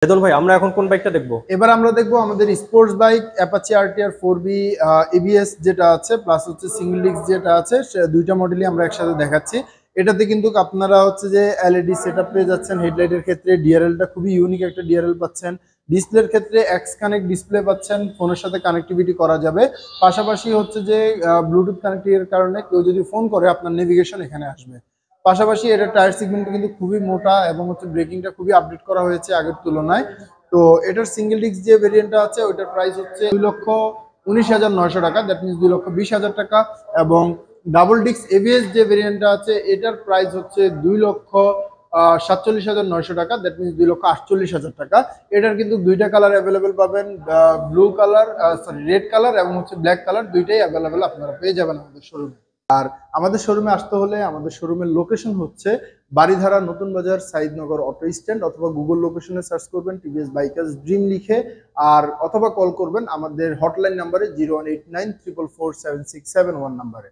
বেদল ভাই, আমরা এখন কোন বাইকটা দেখবো? এবার আমরা দেখবো আমাদের স্পোর্টস বাইক অ্যাপাচি আরটিআর 4বি এবিএস যেটা আছে, প্লাস হচ্ছে সিঙ্গেল ডিস্ক যেটা আছে, দুইটা মডেলই আমরা একসাথে দেখাচ্ছি। এটাতে কিন্তু আপনারা হচ্ছে যে এলইডি সেটআপ পেয়ে যাচ্ছেন। হেডলাইটের ক্ষেত্রে ডিআরএলটা খুবই ইউনিক একটা ডিআরএল পাচ্ছেন। ডিসপ্লের ক্ষেত্রে এক্স কানেক্ট ডিসপ্লে পাচ্ছেন, ফোনের সাথে কানেক্টিভিটি করা যাবে। পাশাপাশি হচ্ছে যে ব্লুটুথ কানেক্টিভিটির কারণে কেউ যদি ফোন করে আপনার নেভিগেশন এখানে আসবে। পাশাপাশি এটা টায়ার সেগমেন্টটা কিন্তু খুবই মোটা এবং হচ্ছে ব্রেকিংটা খুবই আপডেট করা হয়েছে আগের তুলনায়। তো এটার সিঙ্গেল ডিস্ক যে ভেরিয়েন্টটা আছে ওইটার প্রাইস হচ্ছে 2,19,900 টাকা, দ্যাট মিনস 2,20,000 টাকা। এবং ডাবল ডিস্ক এবিএস যে ভেরিয়েন্টটা আছে এটার প্রাইস হচ্ছে 2,47,900 টাকা, দ্যাট মিনস 2,48,000 টাকা। এটার কিন্তু দুইটা কালার অ্যাভেলেবেল পাবেন, blue colour, sorry red colour এবং হচ্ছে ব্ল্যাক কালার, দুইটাই অ্যাভেলেবেল আপনারা পেয়ে যাবেন আমাদের শোরুমে। আর আমাদের শোরুমে আসতে হলে আমাদের শোরুমের লোকেশন হচ্ছে বারিধারা নতুন বাজার সাইদনগর অটো স্ট্যান্ড, অথবা গুগল লোকেশনে সার্চ করবেন টিভিএস বাইকার্স ড্রিম লিখে, আর অথবা কল করবেন আমাদের হটলাইন নাম্বারে 0189 444 7671 নাম্বারে।